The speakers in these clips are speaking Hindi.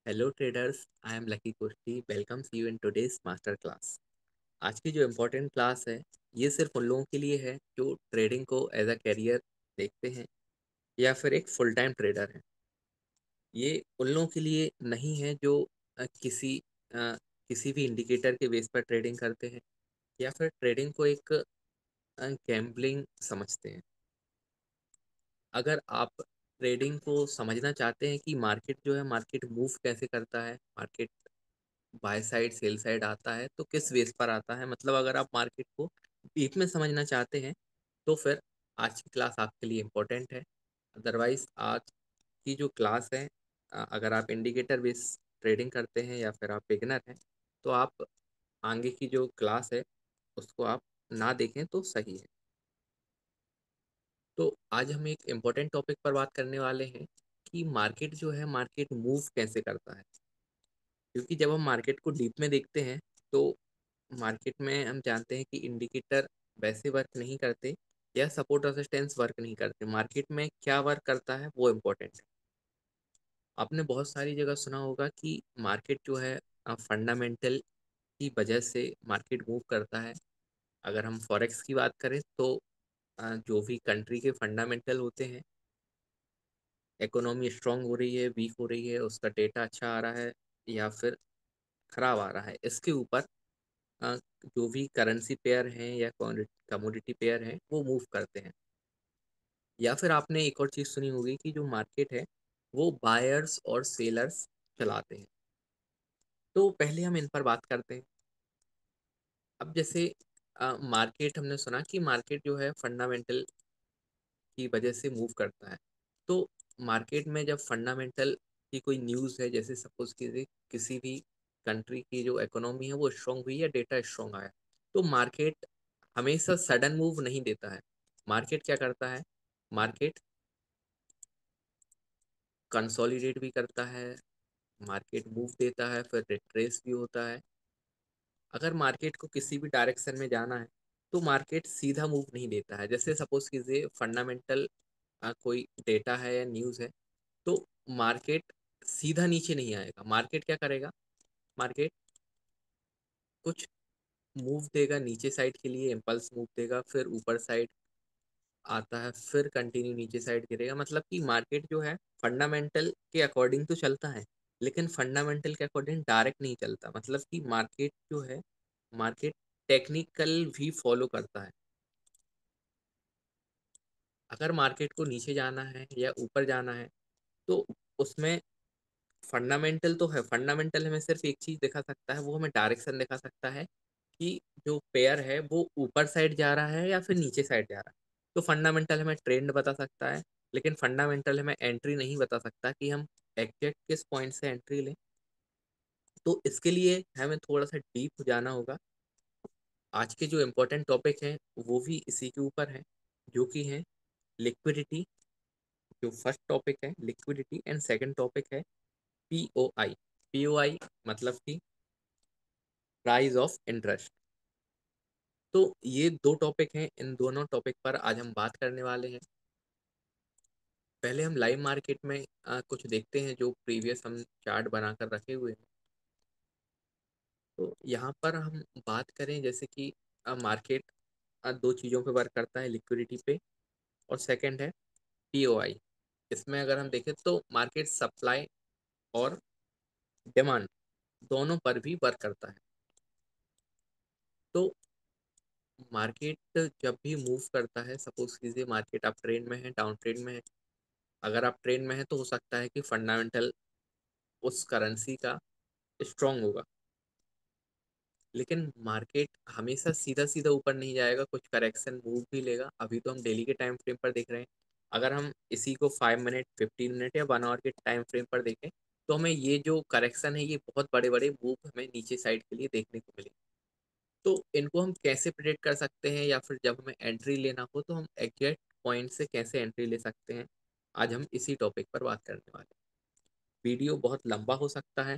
Hello traders, I am lucky kurti welcomes you in today's master class. आज की जो इम्पोर्टेंट क्लास है ये सिर्फ उन लोगों के लिए है जो ट्रेडिंग को एज अ कैरियर देखते हैं या फिर एक फुल टाइम ट्रेडर है। ये उन लोगों के लिए नहीं है जो किसी भी इंडिकेटर के बेस पर ट्रेडिंग करते हैं या फिर ट्रेडिंग को एक गैम्बलिंग समझते हैं। अगर आप ट्रेडिंग को समझना चाहते हैं कि मार्केट जो है मार्केट मूव कैसे करता है, market by side sell side आता है तो किस बेस पर आता है, मतलब अगर आप मार्केट को डीप में समझना चाहते हैं तो फिर आज की क्लास आपके लिए इम्पोर्टेंट है। अदरवाइज आज की जो क्लास है, अगर आप इंडिकेटर बेस ट्रेडिंग करते हैं या फिर आप बिगनर हैं तो आप आगे की जो क्लास है उसको आप ना देखें तो सही है। तो आज हम एक इम्पोर्टेंट टॉपिक पर बात करने वाले हैं कि मार्केट जो है मार्केट मूव कैसे करता है। क्योंकि जब हम मार्केट को डीप में देखते हैं तो मार्केट में हम जानते हैं कि इंडिकेटर वैसे वर्क नहीं करते या सपोर्ट रेजिस्टेंस वर्क नहीं करते। मार्केट में क्या वर्क करता है वो इम्पोर्टेंट है। आपने बहुत सारी जगह सुना होगा कि मार्केट जो है फंडामेंटल की वजह से मार्केट मूव करता है। अगर हम फॉरेक्स की बात करें तो जो भी कंट्री के फंडामेंटल होते हैं, इकोनॉमी स्ट्रांग हो रही है वीक हो रही है, उसका डेटा अच्छा आ रहा है या फिर खराब आ रहा है, इसके ऊपर अ, जो भी करेंसी पेयर हैं या कमोडिटी पेयर हैं वो मूव करते हैं। या फिर आपने एक और चीज़ सुनी होगी कि जो मार्केट है वो बायर्स और सेलर्स चलाते हैं। तो पहले हम इन पर बात करते हैं। अब जैसे मार्केट, हमने सुना कि मार्केट जो है फंडामेंटल की वजह से मूव करता है। तो मार्केट में जब फंडामेंटल की कोई न्यूज़ है, जैसे सपोज कीजिए किसी भी कंट्री की जो इकोनॉमी है वो स्ट्रांग हुई या डेटा स्ट्रांग आया, तो मार्केट हमेशा सडन मूव नहीं देता है। मार्केट क्या करता है, मार्केट कंसोलिडेट भी करता है, मार्केट मूव देता है फिर रिट्रेस भी होता है। अगर मार्केट को किसी भी डायरेक्शन में जाना है तो मार्केट सीधा मूव नहीं देता है। जैसे सपोज कीजिए फंडामेंटल कोई डेटा है या न्यूज़ है तो मार्केट सीधा नीचे नहीं आएगा। मार्केट क्या करेगा, मार्केट कुछ मूव देगा नीचे साइड के लिए, इम्पल्स मूव देगा, फिर ऊपर साइड आता है, फिर कंटिन्यू नीचे साइड गिरेगा। मतलब कि मार्केट जो है फंडामेंटल के अकॉर्डिंग तो चलता है लेकिन फंडामेंटल के अकॉर्डिंग डायरेक्ट नहीं चलता। मतलब कि मार्केट जो है मार्केट टेक्निकल भी फॉलो करता है। अगर मार्केट को नीचे जाना है या ऊपर जाना है तो उसमें फंडामेंटल तो है, फंडामेंटल हमें सिर्फ एक चीज दिखा सकता है, वो हमें डायरेक्शन दिखा सकता है कि जो पेयर है वो ऊपर साइड जा रहा है या फिर नीचे साइड जा रहा है। तो फंडामेंटल हमें ट्रेंड बता सकता है लेकिन फंडामेंटल हमें एंट्री नहीं बता सकता कि हम एग्जैक्ट किस पॉइंट से एंट्री लें। तो इसके लिए हमें थोड़ा सा डीप जाना होगा। आज के जो इम्पोर्टेंट टॉपिक हैं वो भी इसी के ऊपर है, जो कि है लिक्विडिटी। जो फर्स्ट टॉपिक है लिक्विडिटी एंड सेकंड टॉपिक है पीओआई। पीओआई मतलब कि प्राइस ऑफ इंटरेस्ट। तो ये दो टॉपिक हैं, इन दोनों टॉपिक पर आज हम बात करने वाले हैं। पहले हम लाइव मार्केट में कुछ देखते हैं जो प्रीवियस हम चार्ट बनाकर रखे हुए हैं। तो यहाँ पर हम बात करें जैसे कि मार्केट दो चीज़ों पे वर्क करता है, लिक्विडिटी पे और सेकंड है पीओआई। इसमें अगर हम देखें तो मार्केट सप्लाई और डिमांड दोनों पर भी वर्क करता है। तो मार्केट जब भी मूव करता है, सपोज कीजिए मार्केट आप ट्रेंड में है डाउन ट्रेंड में है। अगर आप ट्रेंड में है तो हो सकता है कि फंडामेंटल उस करेंसी का स्ट्रांग होगा, लेकिन मार्केट हमेशा सीधा सीधा ऊपर नहीं जाएगा, कुछ करेक्शन मूव भी लेगा। अभी तो हम डेली के टाइम फ्रेम पर देख रहे हैं। अगर हम इसी को 5 मिनट 15 मिनट या 1 आवर के टाइम फ्रेम पर देखें तो हमें ये जो करेक्शन है ये बहुत बड़े बड़े मूव हमें नीचे साइड के लिए देखने को मिले। तो इनको हम कैसे प्रिडिक्ट कर सकते हैं या फिर जब हमें एंट्री लेना हो तो हम एग्जैक्ट पॉइंट से कैसे एंट्री ले सकते हैं, आज हम इसी टॉपिक पर बात करने वाले हैं। वीडियो बहुत लंबा हो सकता है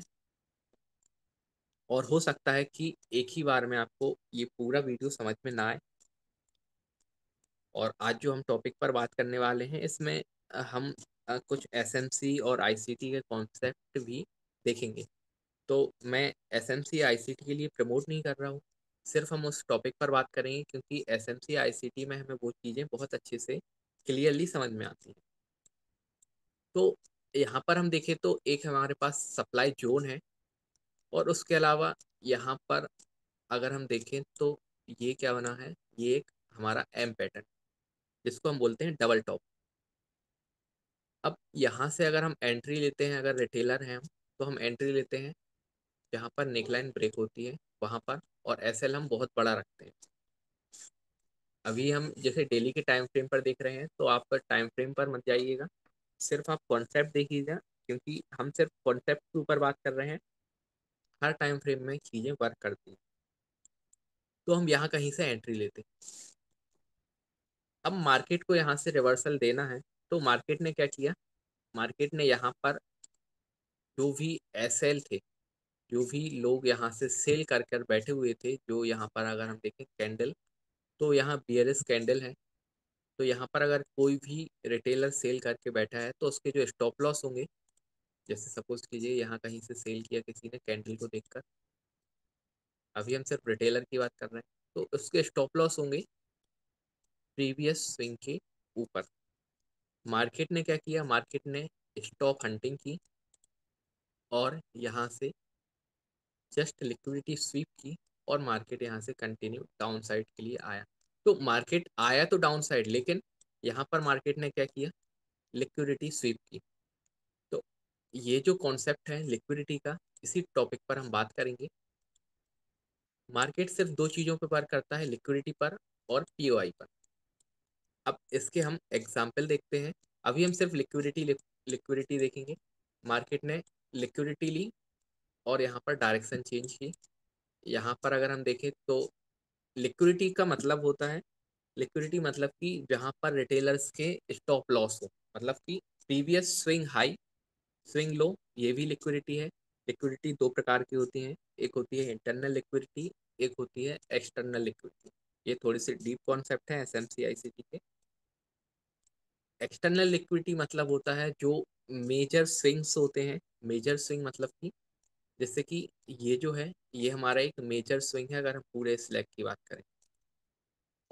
और हो सकता है कि एक ही बार में आपको ये पूरा वीडियो समझ में ना आए। और आज जो हम टॉपिक पर बात करने वाले हैं इसमें हम कुछ एसएमसी और आईसीटी के कॉन्सेप्ट भी देखेंगे। तो मैं एसएमसी आईसीटी के लिए प्रमोट नहीं कर रहा हूँ, सिर्फ हम उस टॉपिक पर बात करेंगे क्योंकि एसएमसी आईसीटी में हमें वो चीज़ें बहुत अच्छे से क्लियरली समझ में आती हैं। तो यहाँ पर हम देखें तो एक हमारे पास सप्लाई जोन है, और उसके अलावा यहाँ पर अगर हम देखें तो ये क्या बना है, ये एक हमारा एम पैटर्न जिसको हम बोलते हैं डबल टॉप। अब यहाँ से अगर हम एंट्री लेते हैं, अगर रिटेलर हैं हम, तो हम एंट्री लेते हैं जहाँ पर नेकलाइन ब्रेक होती है वहाँ पर, और एसएल हम बहुत बड़ा रखते हैं। अभी हम जैसे डेली के टाइम फ्रेम पर देख रहे हैं, तो आप टाइम फ्रेम पर मत जाइएगा, सिर्फ आप कॉन्सेप्ट देखिएगा, क्योंकि हम सिर्फ कॉन्सेप्ट के ऊपर बात कर रहे हैं, हर टाइम फ्रेम में चीज़ें वर्क करती हैं। तो हम यहाँ कहीं से एंट्री लेते हैं। अब मार्केट को यहाँ से रिवर्सल देना है, तो मार्केट ने क्या किया, मार्केट ने यहाँ पर जो भी एसएल थे, जो भी लोग यहाँ से सेल कर कर बैठे हुए थे, जो यहाँ पर अगर हम देखें कैंडल, तो यहाँ बियरिश कैंडल है, तो यहाँ पर अगर कोई भी रिटेलर सेल करके बैठा है तो उसके जो स्टॉप लॉस होंगे, जैसे सपोज कीजिए यहाँ कहीं से सेल किया किसी ने कैंडल को देखकर, अभी हम सिर्फ रिटेलर की बात कर रहे हैं, तो उसके स्टॉप लॉस होंगे प्रीवियस स्विंग के ऊपर। मार्केट ने क्या किया, मार्केट ने स्टॉप हंटिंग की और यहाँ से जस्ट लिक्विडिटी स्वीप की, और मार्केट यहाँ से कंटिन्यू डाउन साइड के लिए आया। तो मार्केट आया तो डाउन साइड, लेकिन यहाँ पर मार्केट ने क्या किया, लिक्विडिटी स्वीप की। तो ये जो कॉन्सेप्ट है लिक्विडिटी का, इसी टॉपिक पर हम बात करेंगे। मार्केट सिर्फ दो चीज़ों पर वर्क करता है, लिक्विडिटी पर और पीओआई पर। अब इसके हम एग्जाम्पल देखते हैं। अभी हम सिर्फ लिक्विडिटी देखेंगे। मार्केट ने लिक्विडिटी ली और यहाँ पर डायरेक्शन चेंज की। यहाँ पर अगर हम देखें तो लिक्विडिटी का मतलब होता है, लिक्विडिटी मतलब कि जहाँ पर रिटेलर्स के स्टॉप लॉस हो, मतलब कि previous swing high swing low, ये भी लिक्विडिटी है। लिक्विडिटी दो प्रकार की होती है, एक होती है इंटरनल लिक्विडिटी, एक होती है एक्सटर्नल लिक्विडिटी। ये थोड़ी सी डीप कॉन्सेप्ट है एसएमसी आईसीटी के। एक्सटर्नल लिक्विडिटी मतलब होता है जो मेजर स्विंग्स होते हैं। मेजर स्विंग मतलब कि जैसे कि ये जो है, ये हमारा एक मेजर स्विंग है अगर हम पूरे स्लैग की बात करें।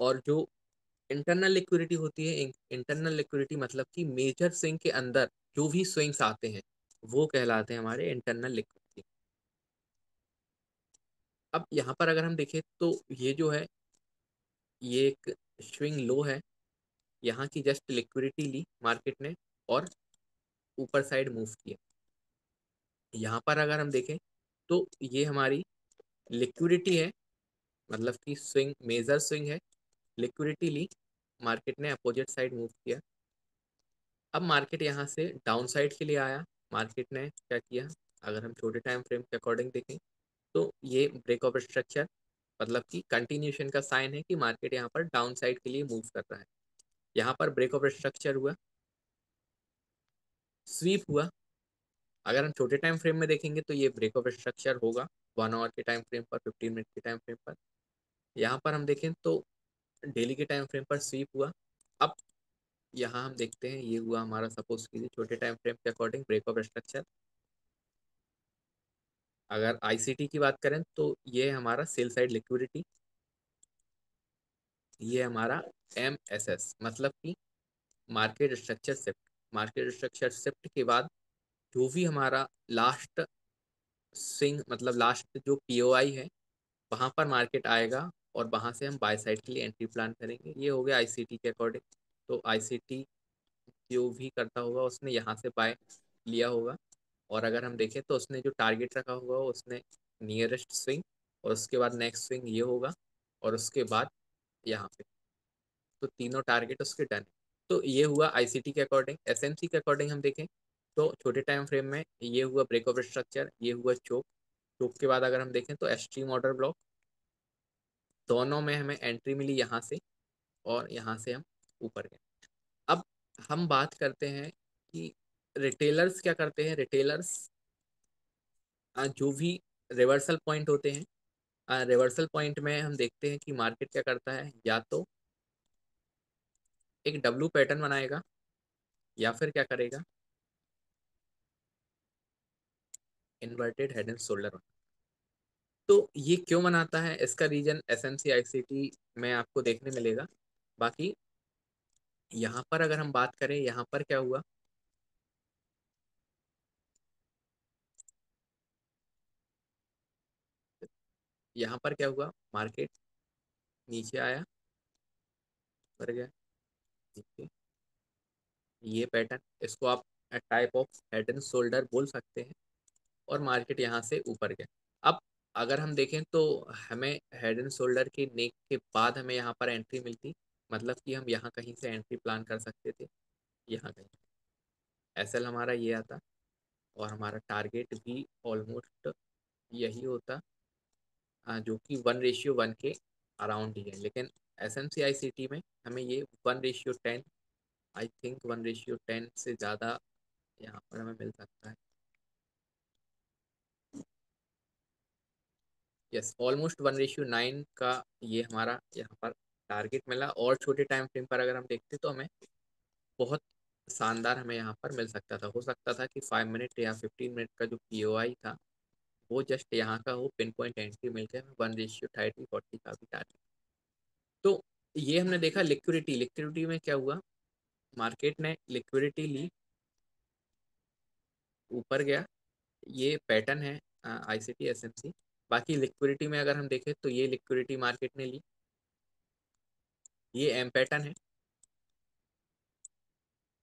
और जो इंटरनल लिक्विडिटी होती है, इंटरनल लिक्विडिटी मतलब कि मेजर स्विंग के अंदर जो भी स्विंग्स आते हैं वो कहलाते हैं हमारे इंटरनल लिक्विडिटी। अब यहाँ पर अगर हम देखें तो ये जो है, ये एक स्विंग लो है, यहाँ की जस्ट लिक्विडिटी ली मार्केट ने और ऊपर साइड मूव किया। यहाँ पर अगर हम देखें तो ये हमारी लिक्विडिटी है, मतलब कि स्विंग मेजर स्विंग है, लिक्विडिटी ली, मार्केट ने अपोजिट साइड मूव किया। अब मार्केट यहाँ से डाउन साइड के लिए आया, मार्केट ने क्या किया, अगर हम छोटे टाइम फ्रेम के अकॉर्डिंग देखें तो ये ब्रेक ऑफ स्ट्रक्चर, मतलब कि कंटिन्यूशन का साइन है कि मार्केट यहाँ पर डाउन साइड के लिए मूव कर रहा है। यहाँ पर ब्रेक ऑफ स्ट्रक्चर हुआ, स्वीप हुआ। अगर हम छोटे टाइम फ्रेम में देखेंगे तो ये ब्रेक ऑफ स्ट्रक्चर होगा 1 आवर के टाइम फ्रेम पर, 15 मिनट के टाइम फ्रेम पर। यहाँ पर हम देखें तो डेली के टाइम फ्रेम पर स्वीप हुआ। अब यहाँ हम देखते हैं, ये हुआ हमारा सपोज कीजिए छोटे टाइम फ्रेम के अकॉर्डिंग ब्रेक ऑफ स्ट्रक्चर। अगर आईसीटी की बात करें तो ये हमारा सेल साइड लिक्विडिटी, ये हमारा एमएसएस मतलब कि market structure shift. Market structure shift के बाद जो भी हमारा लास्ट स्विंग, मतलब लास्ट जो पीओआई है, वहाँ पर मार्केट आएगा और वहाँ से हम बाय साइड के लिए एंट्री प्लान करेंगे। ये हो गया आईसीटी के अकॉर्डिंग। तो आईसीटी जो भी करता होगा उसने यहाँ से बाय लिया होगा, और अगर हम देखें तो उसने जो टारगेट रखा होगा उसने नियरेस्ट स्विंग, और उसके बाद नेक्स्ट स्विंग ये होगा, और उसके बाद यहाँ पे, तो तीनों टारगेट उसके डन। तो ये हुआ आईसीटी के अकॉर्डिंग। एसएमसी के अकॉर्डिंग हम देखें तो छोटे टाइम फ्रेम में ये हुआ ब्रेक ऑफ स्ट्रक्चर, ये हुआ चोक। चोक के बाद अगर हम देखें तो एक्सट्रीम ऑर्डर ब्लॉक, दोनों में हमें एंट्री मिली यहाँ से, और यहाँ से हम ऊपर गए। अब हम बात करते हैं कि रिटेलर्स क्या करते हैं। रिटेलर्स जो भी रिवर्सल पॉइंट होते हैं, रिवर्सल पॉइंट में हम देखते हैं कि मार्केट क्या करता है, या तो एक डब्लू पैटर्न बनाएगा, या फिर क्या करेगा, इन्वर्टेड हेड एंड शोल्डर। तो ये क्यों बनाता है, इसका रीजन एसएमसी आईसीटी में आपको देखने मिलेगा। बाकी यहाँ पर अगर हम बात करें, यहाँ पर क्या हुआ, यहाँ पर क्या हुआ, मार्केट नीचे आया, ऊपर गया, नीचे, ये पैटर्न, इसको आप type of head and shoulder बोल सकते हैं, और मार्केट यहाँ से ऊपर गया। अब अगर हम देखें तो हमें हेड एंड शोल्डर के नेक के बाद हमें यहाँ पर एंट्री मिलती, मतलब कि हम यहाँ कहीं से एंट्री प्लान कर सकते थे, यहाँ कहीं एसएल हमारा ये आता, और हमारा टारगेट भी ऑलमोस्ट यही होता, जो कि 1:1 के अराउंड ही है। लेकिन एस एम सी आई सी टी में हमें ये 1:10, आई थिंक 1:10 से ज़्यादा यहाँ पर हमें मिल सकता है। यस, ऑलमोस्ट 1:9 का ये हमारा यहाँ पर टारगेट मिला। और छोटे टाइम फ्रेम पर अगर हम देखते तो हमें बहुत शानदार हमें यहाँ पर मिल सकता था, हो सकता था कि 5 मिनट या 15 मिनट का जो पी ओ आई था वो जस्ट यहाँ का हो, पिन पॉइंट एंट्री मिल गया, 1:30-40 का भी टारगेट। तो ये हमने देखा लिक्विडिटी। लिक्विडिटी में क्या हुआ, मार्केट ने लिक्विडिटी ली, ऊपर गया, ये पैटर्न है आईसीटी एसएमसी। बाकी लिक्विडिटी में अगर हम देखें तो ये लिक्विडिटी मार्केट ने ली, ये एम पैटर्न है,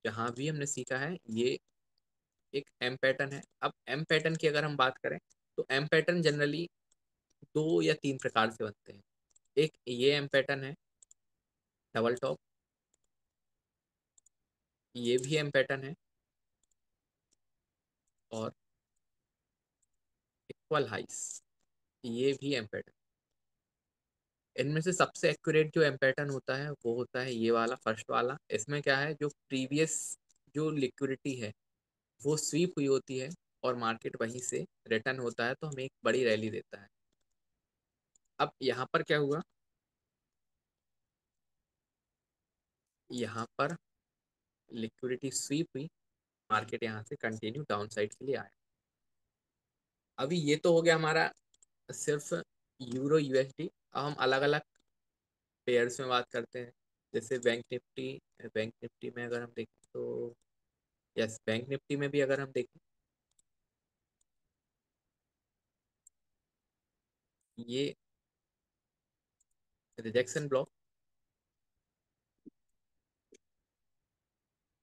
जहाँ भी हमने सीखा है ये एक एम पैटर्न है। अब एम पैटर्न की अगर हम बात करें तो एम पैटर्न जनरली 2 या 3 प्रकार से बनते हैं। एक ये एम पैटर्न है, डबल टॉप, ये भी एम पैटर्न है, और इक्वल हाइस, ये भी एम पैटर्न। इनमें से सबसे एक्यूरेट जो एम पैटर्न होता है वो होता है ये वाला, फर्स्ट वाला। इसमें क्या है, जो प्रीवियस जो लिक्विडिटी है वो स्वीप हुई होती है, और मार्केट वहीं से रिटर्न होता है, तो हमें एक बड़ी रैली देता है। अब यहाँ पर क्या हुआ, यहाँ पर लिक्विडिटी स्वीप हुई, मार्केट यहाँ से कंटिन्यू डाउन साइड के लिए आया। अभी ये तो हो गया हमारा सिर्फ यूरो यूएसडी। अब हम अलग अलग पेयर्स में बात करते हैं, जैसे बैंक निफ्टी। बैंक निफ्टी में अगर हम देखें तो, यस, बैंक निफ्टी में भी अगर हम देखें, ये रिजेक्शन ब्लॉक,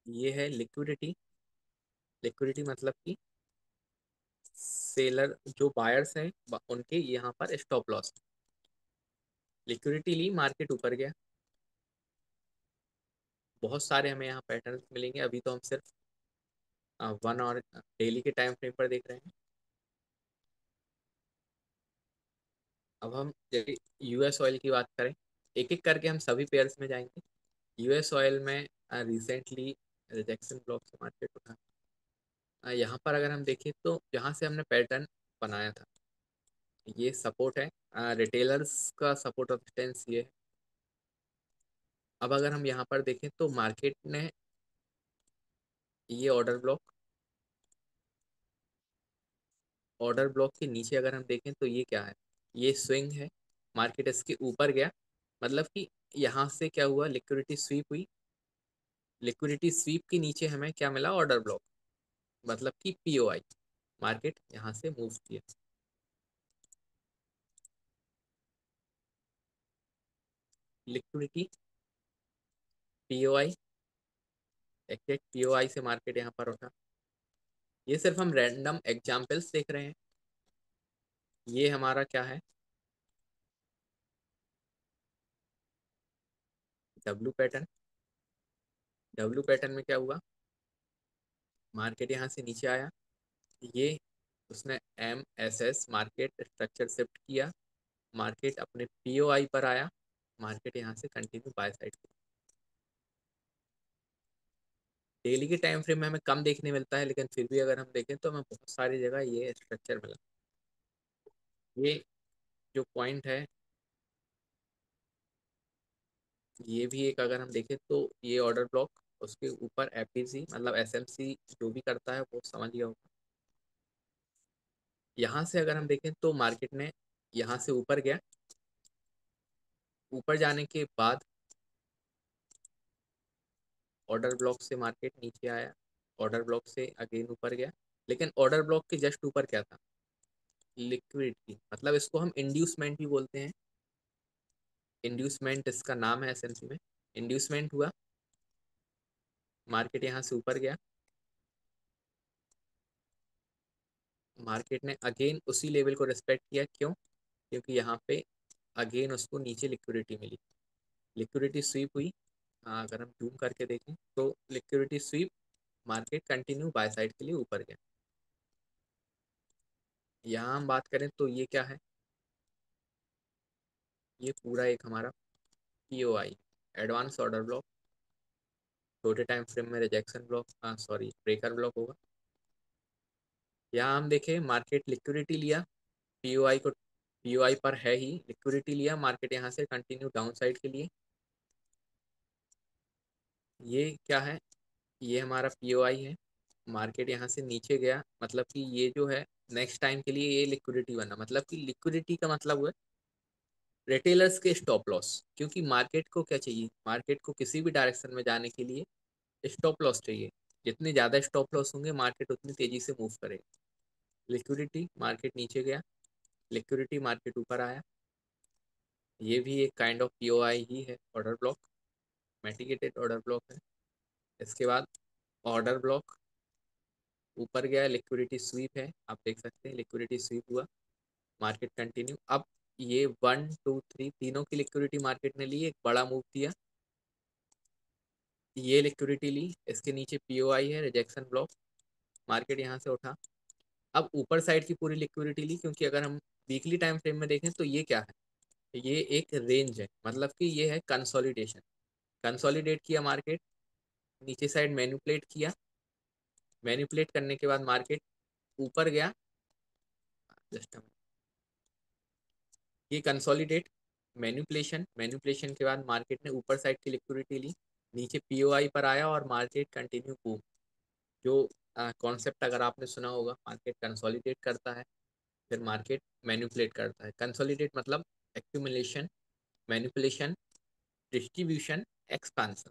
ये है लिक्विडिटी। लिक्विडिटी मतलब कि सेलर जो बायर्स हैं उनके यहाँ पर स्टॉप लॉस। लिक्विडिटी ली, मार्केट ऊपर गया, बहुत सारे हमें यहाँ पैटर्न मिलेंगे। अभी तो हम सिर्फ 1 और डेली के टाइम फ्रेम पर देख रहे हैं। अब हम जैसे यूएस ऑयल की बात करें, एक एक करके हम सभी पेयर्स में जाएंगे। यूएस ऑयल में रिसेंटली रिजेक्शन ब्लॉक से मार्केट उठा। यहाँ पर अगर हम देखें तो जहाँ से हमने पैटर्न बनाया था, ये सपोर्ट है, रिटेलर्स का सपोर्ट ऑफ स्टेंस ये है। अब अगर हम यहाँ पर देखें तो मार्केट ने ये ऑर्डर ब्लॉक के नीचे अगर हम देखें तो ये क्या है, ये स्विंग है, मार्केट इसके ऊपर गया, मतलब कि यहाँ से क्या हुआ, लिक्विडिटी स्वीप हुई। लिक्विडिटी स्वीप के नीचे हमें क्या मिला, ऑर्डर ब्लॉक, मतलब कि पीओआई, मार्केट यहाँ से मूव किया। लिक्विडिटी, पीओआई, एग्जैक्ट पीओआई से मार्केट यहाँ पर उठा। ये सिर्फ हम रैंडम एग्जाम्पल्स देख रहे हैं। ये हमारा क्या है, डब्लू पैटर्न। डब्लू पैटर्न में क्या हुआ, मार्केट यहाँ से नीचे आया, ये उसने M S S market structure shift किया, मार्केट अपने पीओआई पर आया, मार्केट यहाँ से कंटिन्यू बाय साइड। डेली के टाइम फ्रेम में हमें कम देखने मिलता है, लेकिन फिर भी अगर हम देखें तो हमें बहुत सारी जगह ये स्ट्रक्चर मिला। ये जो पॉइंट है, ये भी एक अगर हम देखें तो ये ऑर्डर ब्लॉक, उसके ऊपर एपीसी मतलब एसएमसी जो भी करता है वो समझ गया होगा। यहाँ से अगर हम देखें तो मार्केट ने यहाँ से ऊपर गया, ऊपर जाने के बाद ऑर्डर ब्लॉक से मार्केट नीचे आया, ऑर्डर ब्लॉक से अगेन ऊपर गया, लेकिन ऑर्डर ब्लॉक के जस्ट ऊपर क्या था, लिक्विडिटी, मतलब इसको हम इंड्यूसमेंट भी बोलते हैं। इंड्यूसमेंट इसका नाम है एसेंसी में। इंड्यूसमेंट हुआ, मार्केट यहाँ से ऊपर गया, मार्केट ने अगेन उसी लेवल को रिस्पेक्ट किया, क्यों, क्योंकि यहाँ पे अगेन उसको नीचे लिक्विडिटी मिली, लिक्विडिटी स्वीप हुई। अगर हम जूम करके देखें तो liquidity SVEEP, market continue buy side के लिए ऊपर गया। यहाँ हम बात करें तो ये क्या है, ये पूरा एक हमारा पीओआई, एडवांस ऑर्डर ब्लॉक, छोटे टाइम फ्रेम में rejection block, sorry breaker block होगा। यहाँ हम देखें मार्केट लिक्विडिटी लिया, पीओआई को, पीओआई पर है ही, लिक्विडिटी लिया, मार्केट यहाँ से कंटिन्यू डाउन साइड के लिए। ये क्या है, ये हमारा पीओआई है, मार्केट यहाँ से नीचे गया, मतलब कि ये जो है नेक्स्ट टाइम के लिए ये लिक्विडिटी बना, मतलब कि लिक्विडिटी का मतलब हुआ रिटेलर्स के स्टॉप लॉस, क्योंकि मार्केट को क्या चाहिए, मार्केट को किसी भी डायरेक्शन में जाने के लिए स्टॉप लॉस चाहिए, जितने ज़्यादा स्टॉप लॉस होंगे मार्केट उतनी तेज़ी से मूव करेगा। लिक्विडिटी, मार्केट नीचे गया, लिक्विडिटी, मार्केट ऊपर आया, ये भी एक काइंड ऑफ पीओआई ही है, ऑर्डर ब्लॉक, मेटिगेटेड ऑर्डर ब्लॉक है। इसके बाद ऑर्डर ब्लॉक ऊपर गया, लिक्विडिटी स्वीप है, आप देख सकते हैं लिक्विडिटी स्वीप हुआ, मार्केट कंटिन्यू। अब ये 1 2 3 तीनों की लिक्विडिटी मार्केट ने ली, एक बड़ा मूव दिया, ये लिक्विडिटी ली, इसके नीचे पीओआई है, रिजेक्शन ब्लॉक, मार्केट यहाँ से उठा। अब ऊपर साइड की पूरी लिक्विडिटी ली, क्योंकि अगर हम वीकली टाइम फ्रेम में देखें तो ये क्या है, ये एक रेंज है, मतलब कि ये है कंसोलिडेशन, कंसोलिडेट किया मार्केट, नीचे साइड मैनिपुलेट किया, मैनिपुलेट करने के बाद मार्केट ऊपर गया, जस्ट ये कंसोलिडेट, मैनिपुलेशन, मैनिपुलेशन के बाद मार्केट ने ऊपर साइड की लिक्विडिटी ली, नीचे पीओआई पर आया और मार्केट कंटिन्यू बूम। जो कॉन्सेप्ट अगर आपने सुना होगा, मार्केट कंसोलिडेट करता है, फिर मार्केट मैनिपुलेट करता है। कंसोलिडेट मतलब एक्यूमुलेशन, मैनिपुलेशन, डिस्ट्रीब्यूशन, एक्सपांसन।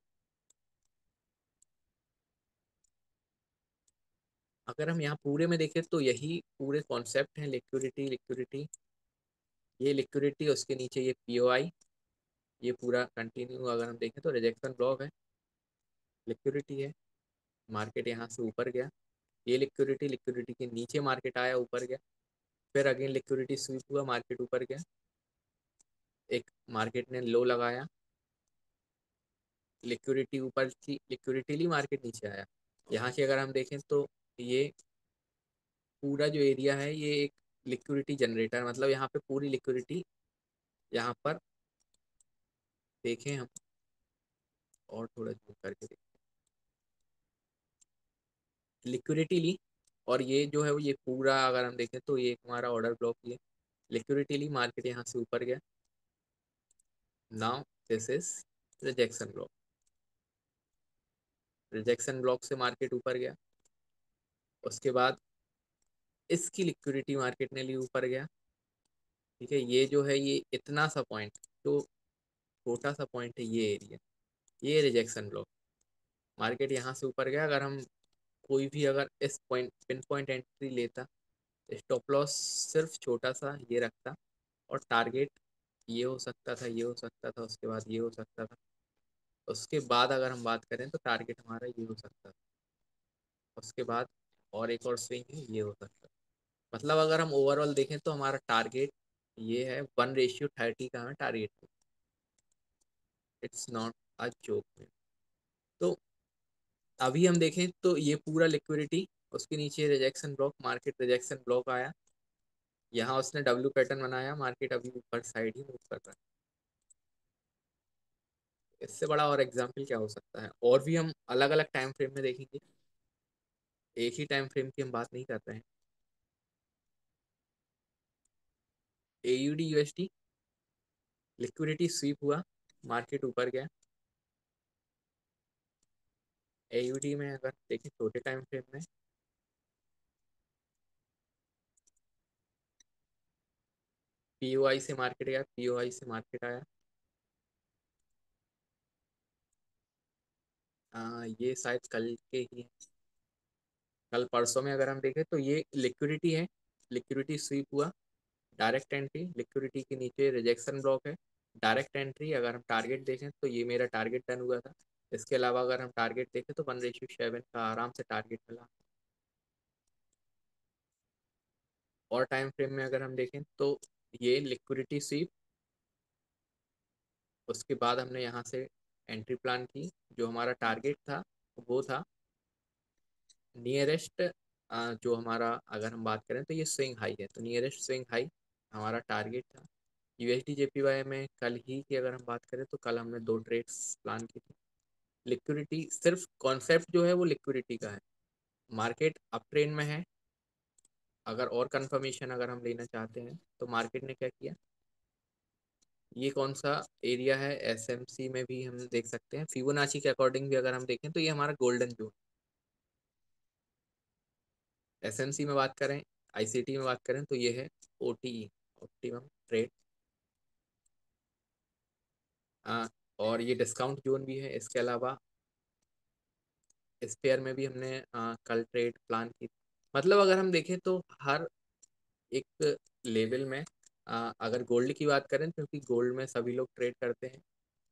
अगर हम यहाँ पूरे में देखें तो यही पूरे कॉन्सेप्ट हैं, लिक्विडिटी, लिक्विडिटी, ये लिक्विडिटी, उसके नीचे ये पीओआई, ये पूरा कंटिन्यू अगर हम देखें तो रिजेक्शन ब्लॉक है, लिक्विडिटी है, मार्केट यहाँ से ऊपर गया, ये लिक्विडिटी, लिक्विडिटी के नीचे मार्केट आया, ऊपर गया, फिर अगेन लिक्विडिटी स्वीप हुआ, मार्केट ऊपर गया, एक मार्केट ने लो लगाया, लिक्विडिटी ऊपर थी, लिक्विडिटी ली, मार्केट नीचे आया। यहाँ से अगर हम देखें तो ये पूरा जो एरिया है ये एक लिक्विडिटी जनरेटर, मतलब यहाँ पे पूरी लिक्विडिटी, यहाँ पर देखें हम और थोड़ा जूम करके देखें, लिक्विडिटी ली, और ये जो है वो ये पूरा अगर हम देखें तो ये हमारा ऑर्डर ब्लॉक, ये लिक्विडिटी ली, मार्केट यहाँ से ऊपर गया, now this is rejection block, rejection block से मार्केट ऊपर गया, उसके बाद इसकी लिक्विडिटी मार्केट ने ली, ऊपर गया, ठीक है, ये जो है ये इतना सा पॉइंट, तो छोटा सा पॉइंट है ये एरिया, ये रिजेक्शन ब्लॉक, मार्केट यहाँ से ऊपर गया, अगर हम कोई भी अगर इस पॉइंट पिन पॉइंट एंट्री लेता, स्टॉप लॉस सिर्फ छोटा सा ये रखता, और टारगेट ये हो सकता था, ये हो सकता था, उसके बाद ये हो सकता था, उसके बाद अगर हम बात करें तो टारगेट हमारा ये हो सकता था, उसके बाद और एक और स्विंग है ये हो सकता है। मतलब अगर हम ओवरऑल देखें तो हमारा टारगेट ये है, 1:30 का हमें target, it's not a joke. तो अभी हम देखें तो ये पूरा लिक्विडिटी, उसके नीचे rejection block, market rejection block आया, यहाँ उसने डब्ल्यू पैटर्न बनाया, मार्केट अभी ऊपर साइड ही मूव कर रहा है। इससे बड़ा और एग्जाम्पल क्या हो सकता है, और भी हम अलग अलग टाइम फ्रेम में देखेंगे, एक ही टाइम फ्रेम की हम बात नहीं कर रहे हैं। AUD USD लिक्विडिटी स्वीप हुआ, मार्केट ऊपर गया, AUD में अगर देखें छोटे टाइम फ्रेम में, पीओआई से मार्केट गया, पीओआई से मार्केट आया। ये शायद कल के ही है, कल परसों में अगर हम देखें तो ये लिक्विडिटी है, लिक्विडिटी स्वीप हुआ, डायरेक्ट एंट्री, लिक्विडिटी के नीचे रिजेक्शन ब्लॉक है, डायरेक्ट एंट्री। अगर हम टारगेट देखें तो ये मेरा टारगेट डन हुआ था। इसके अलावा अगर हम टारगेट देखें तो 1:7 का आराम से टारगेट मिला। और टाइम फ्रेम में अगर हम देखें तो ये लिक्विडिटी स्वीप, उसके बाद हमने यहाँ से एंट्री प्लान की। जो हमारा टारगेट था वो था नियरेस्ट, जो हमारा अगर हम बात करें तो ये स्विंग हाई है, तो नियरेस्ट स्विंग हाई हमारा टारगेट था। यूएसडी जेपीवाई में कल ही की अगर हम बात करें तो कल हमने 2 ट्रेड्स प्लान की थी। लिक्विडिटी सिर्फ कॉन्सेप्ट जो है वो लिक्विडिटी का है। मार्केट अप ट्रेंड में है। अगर और कंफर्मेशन अगर हम लेना चाहते हैं तो मार्केट ने क्या किया, ये कौन सा एरिया है, एसएमसी में भी हम देख सकते हैं, फिबोनाची के अकॉर्डिंग भी अगर हम देखें तो ये हमारा गोल्डन जोन। एसएमसी में बात करें, आईसीटी में बात करें तो ये है ओटीई, ऑप्टिमम ट्रेड। और ये डिस्काउंट जोन भी है। इसके अलावा इस पेयर में भी हमने कल ट्रेड प्लान की। मतलब अगर हम देखें तो हर एक लेवल में, अगर गोल्ड की बात करें क्योंकि गोल्ड में सभी लोग ट्रेड करते हैं,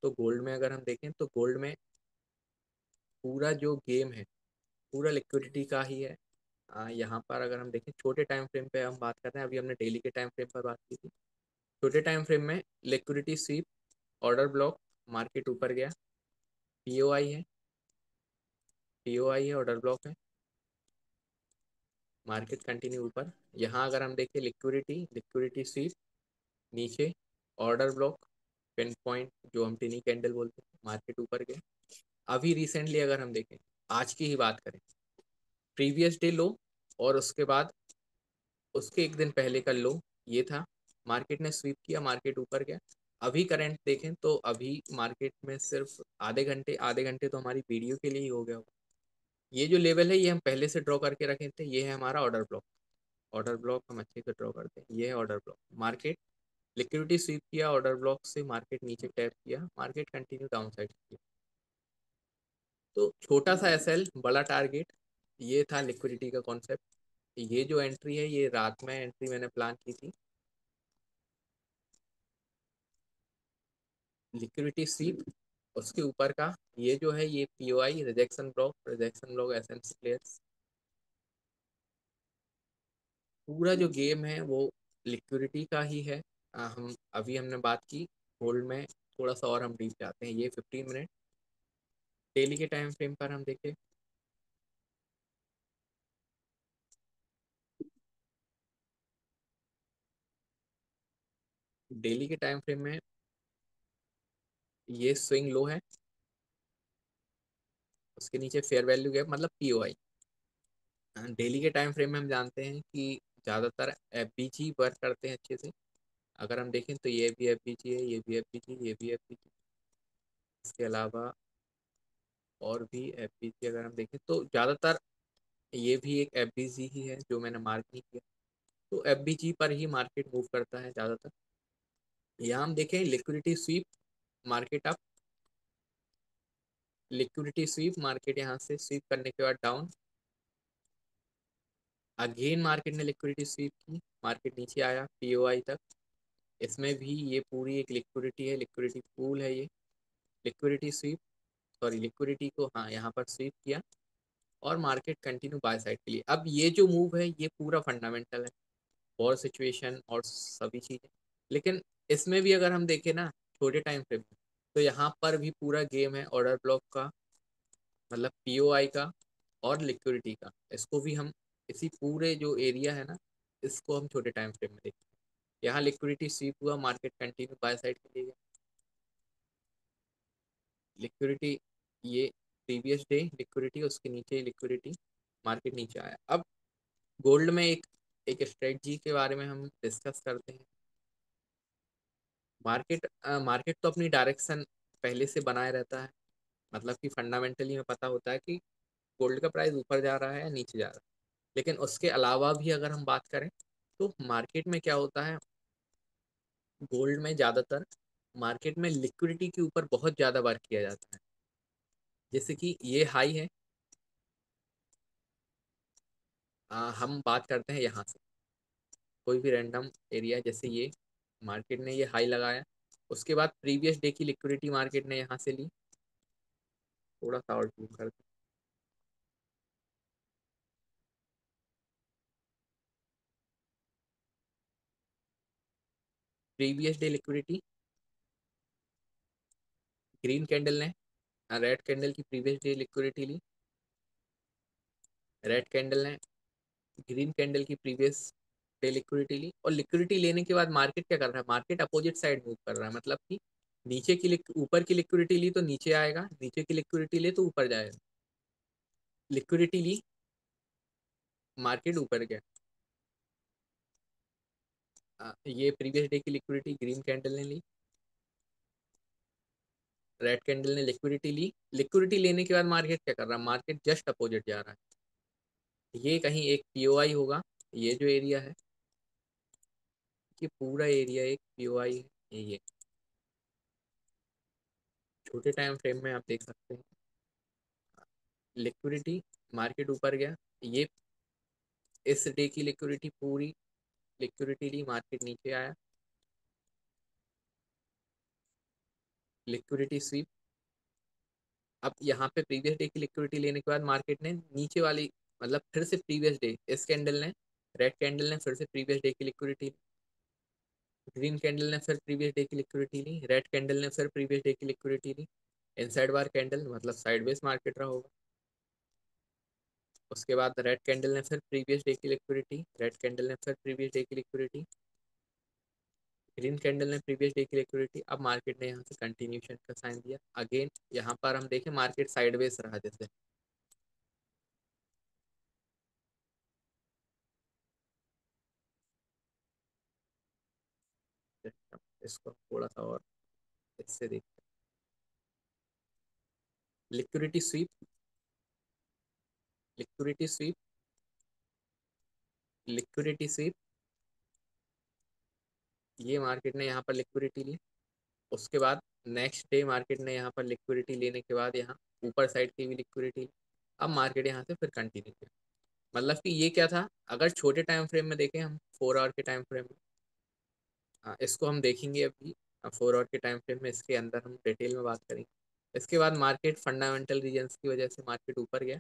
तो गोल्ड में अगर हम देखें तो गोल्ड में पूरा जो गेम है पूरा लिक्विडिटी का ही है। यहाँ पर अगर हम देखें छोटे टाइम फ्रेम पे हम बात कर रहे हैं, अभी हमने डेली के टाइम फ्रेम पर बात की थी। छोटे टाइम फ्रेम में liquidity SVEEP, order block, market ऊपर गया, पीओआई है, पीओआई है, ऑर्डर ब्लॉक है, मार्केट कंटिन्यू ऊपर। यहाँ अगर हम देखें लिक्विडिटी, लिक्विडिटी स्वीप, नीचे ऑर्डर ब्लॉक, पिन पॉइंट जो हम टिनी कैंडल बोलते हैं, मार्केट ऊपर गया। अभी रिसेंटली अगर हम देखें, आज की ही बात करें, प्रीवियस डे लो और उसके बाद उसके एक दिन पहले का लो ये था, मार्केट ने स्वीप किया, मार्केट ऊपर गया। अभी करंट देखें तो अभी मार्केट में सिर्फ आधे घंटे तो हमारी वीडियो के लिए ही हो गया होगा। ये जो लेवल है ये हम पहले से ड्रॉ करके रखे थे, ये है हमारा ऑर्डर ब्लॉक। ऑर्डर ब्लॉक हम अच्छे से ड्रॉ करते हैं, ये है order block. Market liquidity SVEEP किया, ऑर्डर ब्लॉक से मार्केट नीचे टैप किया, मार्केट कंटिन्यू डाउन साइड किया। तो छोटा सा एसएल बड़ा टारगेट, ये था लिक्विडिटी का कॉन्सेप्ट। ये जो एंट्री है ये रात में एंट्री मैंने प्लान की थी, लिक्विडिटी स्वीप, उसके ऊपर का ये जो है ये POI, rejection block, rejection block SMC players. पूरा जो गेम है वो लिक्विडिटी का ही है। हम अभी हमने बात की गोल्ड में, थोड़ा सा और हम डीप जाते हैं। ये 15 मिनट डेली के टाइम फ्रेम पर हम देखें, डेली के टाइम फ्रेम में ये स्विंग लो है, उसके नीचे फेयर वैल्यू गैप मतलब पीओआई। डेली के टाइम फ्रेम में हम जानते हैं कि ज़्यादातर एफबीजी वर्क करते हैं अच्छे से। अगर हम देखें तो ये भी एफबीजी है, ये भी एफबीजी, ये भी एफबीजी। इसके अलावा और भी एफबीजी अगर हम देखें तो ज़्यादातर ये भी एक एफबीजी ही है जो मैंने मार्क नहीं किया। तो एफबीजी पर ही मार्केट मूव करता है ज़्यादातर। यहाँ हम देखें liquidity SVEEP, market up, liquidity SVEEP, market यहाँ से स्वीप करने के बाद डाउन, अगेन मार्केट ने लिक्विडिटी स्वीप की, मार्केट नीचे आया पीओआई तक। इसमें भी ये पूरी एक लिक्विडिटी है, लिक्विडिटी पूल है ये। लिक्विडिटी स्वीप, सॉरी लिक्विडिटी को हाँ यहाँ पर स्वीप किया और मार्केट कंटिन्यू बाय साइड के लिए। अब ये जो मूव है ये पूरा फंडामेंटल है, और सिचुएशन और सभी चीज़ें। लेकिन इसमें भी अगर हम देखें ना छोटे टाइम फ्रेम में, तो यहाँ पर भी पूरा गेम है ऑर्डर ब्लॉक का, मतलब पीओआई का और लिक्विडिटी का। इसको भी हम इसी पूरे जो एरिया है ना, इसको हम छोटे टाइम फ्रेम में देखते हैं। यहाँ लिक्विडिटी स्वीप हुआ, मार्केट कंटिन्यू बाय साइड के लिए। लिक्विडिटी ये प्रीवियस डे लिक्विडिटी, उसके नीचे लिक्विडिटी, मार्केट नीचे आया। अब गोल्ड में एक एक स्ट्रेटजी के बारे में हम डिस्कस करते हैं। मार्केट तो अपनी डायरेक्शन पहले से बनाए रहता है, मतलब कि फंडामेंटली हमें पता होता है कि गोल्ड का प्राइस ऊपर जा रहा है या नीचे जा रहा है। लेकिन उसके अलावा भी अगर हम बात करें तो मार्केट में क्या होता है, गोल्ड में ज़्यादातर मार्केट में लिक्विडिटी के ऊपर बहुत ज़्यादा वर्क किया जाता है। जैसे कि ये हाई है, हम बात करते हैं यहाँ से कोई भी रैंडम एरिया, जैसे ये मार्केट ने ये हाई लगाया, उसके बाद प्रीवियस डे की लिक्विडिटी मार्केट ने यहाँ से ली। थोड़ा सा और जूम करते हैं। Previous day liquidity green candle ने रेड कैंडल की प्रीवियस डे लिक्विडिटी ली, रेड कैंडल ने ग्रीन कैंडल की प्रीवियस डे लिक्विडिटी ली, और लिक्विडिटी लेने के बाद मार्केट क्या कर रहा है, मार्केट अपोजिट साइड मूव कर रहा है, मतलब कि नीचे की ऊपर की लिक्विडिटी ली तो नीचे आएगा, नीचे की लिक्विडिटी ले तो ऊपर जाएगा। लिक्विडिटी ली, मार्केट ऊपर गया। ये प्रीवियस डे की लिक्विडिटी ग्रीन कैंडल ने ली, रेड कैंडल ने लिक्विडिटी ली, लिक्विडिटी लेने के बाद मार्केट क्या कर रहा है, मार्केट जस्ट अपोजिट जा रहा है। ये कहीं एक पीओआई होगा, ये जो एरिया है, कि पूरा एरिया एक पीओआई है। ये छोटे टाइम फ्रेम में आप देख सकते हैं लिक्विडिटी, मार्केट ऊपर गया, ये इस डे की लिक्विडिटी पूरी लिक्विडिटी ली, मार्केट नीचे आया, लिक्विडिटी स्वीप। अब यहाँ पे प्रीवियस डे की लिक्विडिटी लेने के बाद मार्केट ने नीचे वाली, मतलब फिर से प्रीवियस डे, इस कैंडल ने, रेड कैंडल ने फिर से प्रीवियस डे की लिक्विडिटी, ग्रीन कैंडल ने फिर प्रीवियस डे की लिक्विडिटी ली, रेड कैंडल ने फिर प्रीवियस डे की लिक्विडिटी ली। इनसाइड बार कैंडल मतलब साइडवेज मार्केट रहा होगा। उसके बाद रेड कैंडल ने फिर प्रीवियस डे की लिक्विडिटी, रेड कैंडल ने फिर प्रीवियस डे की लिक्विडिटी, ग्रीन कैंडल ने प्रीवियस डे की लिक्विडिटी। अब मार्केट ने यहाँ से कंटिन्यूशन का साइन दिया, अगेन यहाँ पर हम देखें मार्केट साइडवेज रहा, जैसे इसको थोड़ा सा और इससे देखते हैं, liquidity SVEEP, liquidity SVEEP, liquidity SVEEP, ये मार्केट ने यहाँ पर लिक्विडिटी ली। उसके बाद नेक्स्ट डे मार्केट ने यहाँ पर लिक्विडिटी लेने के बाद यहाँ ऊपर साइड की भी लिक्विडिटी ली। अब मार्केट यहाँ से फिर कंटिन्यू किया, मतलब कि ये क्या था, अगर छोटे टाइम फ्रेम में देखें हम, 4 आवर के टाइम फ्रेम में, इसको हम देखेंगे अभी। 4 आवर के टाइम फ्रेम में इसके अंदर हम डिटेल में बात करेंगे। इसके बाद मार्केट फंडामेंटल रीजंस की वजह से मार्केट ऊपर गया,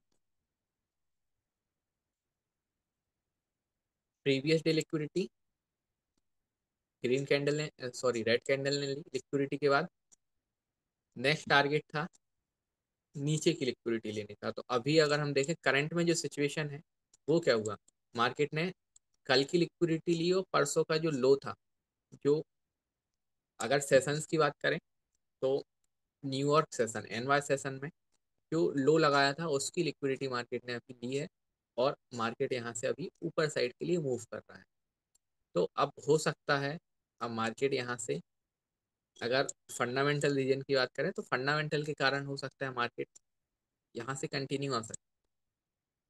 previous day liquidity green candle ने, सॉरी रेड कैंडल ने ली, लिक्विडिटी के बाद नेक्स्ट टारगेट था नीचे की लिक्विडिटी लेने का। तो अभी अगर हम देखें करंट में जो सिचुएशन है, वो क्या हुआ, मार्केट ने कल की लिक्विडिटी ली और परसों का जो लो था, जो अगर सेशंस की बात करें तो न्यूयॉर्क सेशन, एनवाई सेशन में जो लो लगाया था उसकी लिक्विडिटी मार्केट ने अभी ली है, और मार्केट यहाँ से अभी ऊपर साइड के लिए मूव कर रहा है। तो अब हो सकता है, अब मार्केट यहाँ से अगर फंडामेंटल रीजन की बात करें तो फंडामेंटल के कारण हो सकता है मार्केट यहाँ से कंटिन्यू आ सकता है,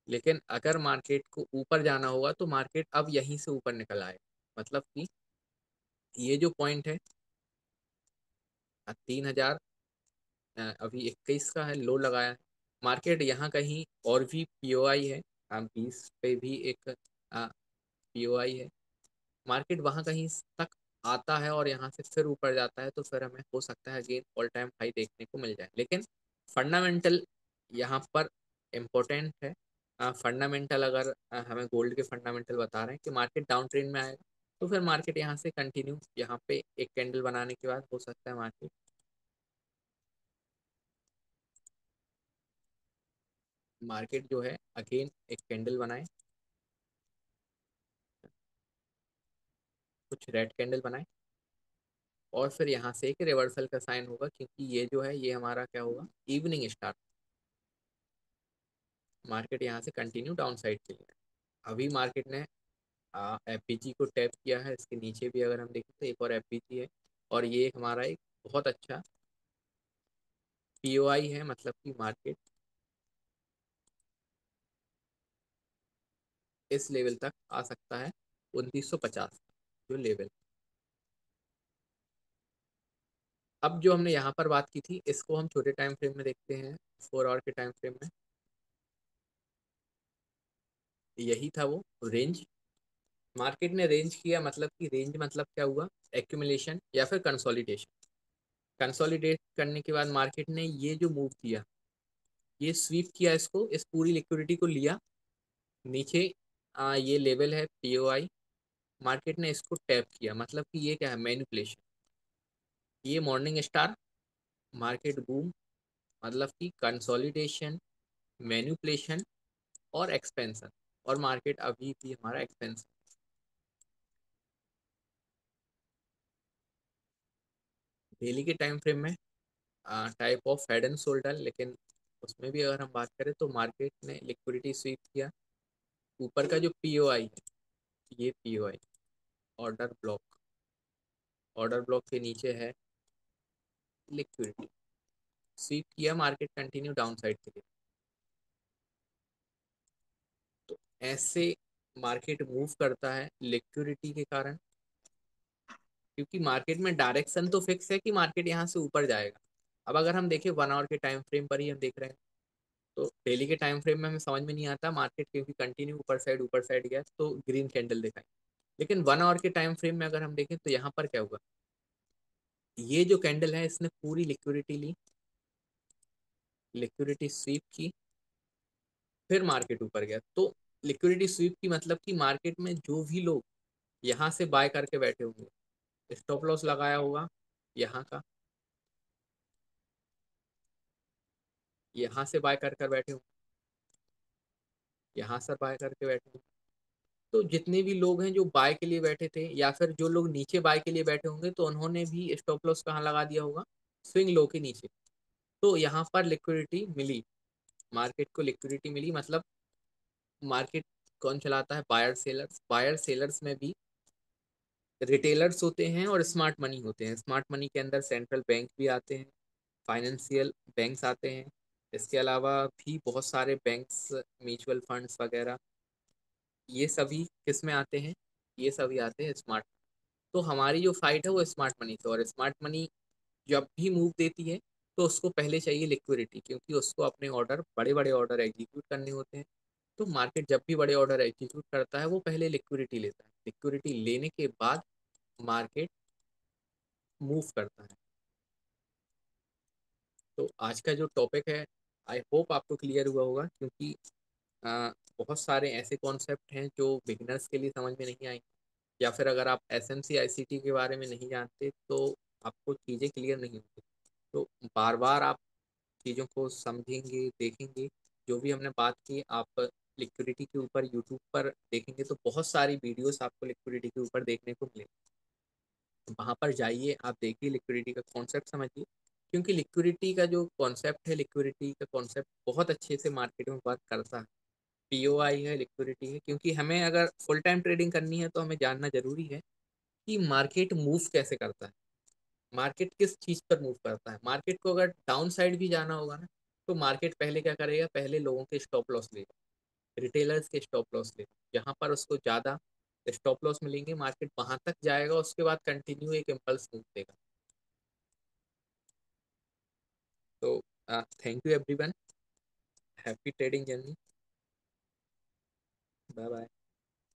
लेकिन अगर मार्केट को ऊपर जाना होगा तो मार्केट अब यहीं से ऊपर निकल आए, मतलब कि ये जो पॉइंट है 3,000 अभी 21 का है, लो लगाया है मार्केट यहाँ कहीं, और भी पीओआई है, 20 पे भी एक पीओआई है, मार्केट वहाँ कहीं तक आता है और यहाँ से फिर ऊपर जाता है, तो फिर हमें हो सकता है अगेन ऑल टाइम हाई देखने को मिल जाए। लेकिन फंडामेंटल यहाँ पर इम्पोर्टेंट है। फंडामेंटल अगर हमें गोल्ड के फंडामेंटल बता रहे हैं कि मार्केट डाउन ट्रेंड में आएगा, तो फिर मार्केट यहाँ से कंटिन्यू, यहाँ पे एक कैंडल बनाने के बाद हो सकता है मार्केट जो है अगेन एक कैंडल बनाए, कुछ रेड कैंडल बनाए, और फिर यहाँ से एक रिवर्सल का साइन होगा, क्योंकि ये जो है ये हमारा क्या होगा, इवनिंग स्टार, मार्केट यहाँ से कंटिन्यू डाउन साइड के लिए। अभी मार्केट ने एफपीजी को टैप किया है, इसके नीचे भी अगर हम देखें तो एक और एफपीजी है, और ये एक हमारा एक बहुत अच्छा पीओआई है, मतलब कि मार्केट इस लेवल तक आ सकता है, 2950 जो लेवल। अब जो हमने यहाँ पर बात की थी इसको हम छोटे टाइम फ्रेम में देखते हैं, 4 आवर के टाइम फ्रेम में। यही था वो रेंज। मार्केट ने रेंज किया, मतलब कि रेंज मतलब क्या हुआ, एक्यूमुलेशन या फिर कंसोलिडेशन। कंसोलिडेट करने के बाद मार्केट ने ये जो मूव किया, ये स्वीप किया, इसको, इस पूरी लिक्विडिटी को लिया नीचे। ये लेवल है पीओआई। मार्केट ने इसको टैप किया, मतलब कि ये क्या है, मैनिपुलेशन। ये मॉर्निंग स्टार, मार्केट बूम, मतलब कि कंसोलिडेशन, मैनिपुलेशन और एक्सपेंशन। और मार्केट अभी भी हमारा एक्सपेंशन। डेली के टाइम फ्रेम में type of head and shoulder, लेकिन उसमें भी अगर हम बात करें तो मार्केट ने लिक्विडिटी स्वीप किया। ऊपर का जो पीओआई है, ये POI order block, order block के नीचे है लिक्विडिटी। स्वीप किया, मार्केट कंटिन्यू डाउन साइड के लिए। तो ऐसे मार्केट मूव करता है लिक्विडिटी के कारण, क्योंकि मार्केट में डायरेक्शन तो फिक्स है कि मार्केट यहाँ से ऊपर जाएगा। अब अगर हम देखें 1 आवर के टाइम फ्रेम पर ही हम देख रहे हैं, तो डेली के टाइम फ्रेम में हमें समझ में नहीं आता मार्केट क्योंकि कंटिन्यू ऊपर साइड गया तो ग्रीन कैंडल दिखाई। लेकिन 1 आवर के टाइम फ्रेम में अगर हम देखें तो यहाँ पर क्या हुआ, ये जो कैंडल है इसने पूरी लिक्विडिटी ली, लिक्विडिटी स्वीप की, फिर मार्केट ऊपर गया। तो लिक्विडिटी स्वीप की मतलब कि मार्केट में जो भी लोग यहाँ से बाय करके बैठे होंगे, स्टॉप लॉस लगाया होगा यहाँ का, यहाँ से बाय कर बैठे होंगे, यहाँ से बाय करके बैठे होंगे। तो जितने भी लोग हैं जो बाय के लिए बैठे थे, या फिर जो लोग नीचे बाय के लिए बैठे होंगे, तो उन्होंने भी स्टॉप लॉस कहाँ लगा दिया होगा, स्विंग लो के नीचे। तो यहाँ पर लिक्विडिटी मिली, मार्केट को लिक्विडिटी मिली। मतलब मार्केट कौन चलाता है, बायर सेलर्स। बायर सेलर्स में भी रिटेलर्स होते हैं और स्मार्ट मनी होते हैं। स्मार्ट मनी के अंदर सेंट्रल बैंक भी आते हैं, फाइनेंशियल बैंक्स आते हैं, इसके अलावा भी बहुत सारे बैंक्स, म्यूचुअल फंड्स वगैरह, ये सभी किस में आते हैं, ये सभी आते हैं स्मार्ट। तो हमारी जो फाइट है वो स्मार्ट मनी से। और स्मार्ट मनी जब भी मूव देती है तो उसको पहले चाहिए लिक्विडिटी, क्योंकि उसको अपने ऑर्डर, बड़े बड़े ऑर्डर एग्जीक्यूट करने होते हैं। तो मार्केट जब भी बड़े ऑर्डर एग्जीक्यूट करता है वो पहले लिक्विडिटी लेता है, लिक्विडिटी लेने के बाद मार्केट मूव करता है। तो आज का जो टॉपिक है, आई होप आपको क्लियर हुआ होगा, क्योंकि बहुत सारे ऐसे कॉन्सेप्ट हैं जो बिगिनर्स के लिए समझ में नहीं आएंगे, या फिर अगर आप एस एम सी आई सी टी के बारे में नहीं जानते तो आपको चीज़ें क्लियर नहीं होती। तो बार बार आप चीज़ों को समझेंगे, देखेंगे। जो भी हमने बात की, आप लिक्विडिटी के ऊपर यूट्यूब पर देखेंगे तो बहुत सारी वीडियोस आपको लिक्विडिटी के ऊपर देखने को मिलेंगी। वहाँ पर जाइए, आप देखिए, लिक्विडिटी का कॉन्सेप्ट समझिए, क्योंकि लिक्विडिटी का जो कॉन्सेप्ट है, लिक्विडिटी का कॉन्सेप्ट बहुत अच्छे से मार्केट में वर्क करता है। पीओआई है, लिक्विडिटी है, क्योंकि हमें अगर फुल टाइम ट्रेडिंग करनी है तो हमें जानना जरूरी है कि मार्केट मूव कैसे करता है, मार्केट किस चीज़ पर मूव करता है। मार्केट को अगर डाउन साइड भी जाना होगा ना, तो मार्केट पहले क्या करेगा, पहले लोगों के स्टॉप लॉस लेगा, रिटेलर्स के स्टॉप लॉस लेगा। जहाँ पर उसको ज़्यादा स्टॉप लॉस मिलेंगे मार्केट वहां तक जाएगा, उसके बाद कंटिन्यू एक इम्पल्स मूव देगा। तो thank you everyone, happy trading journey, bye bye.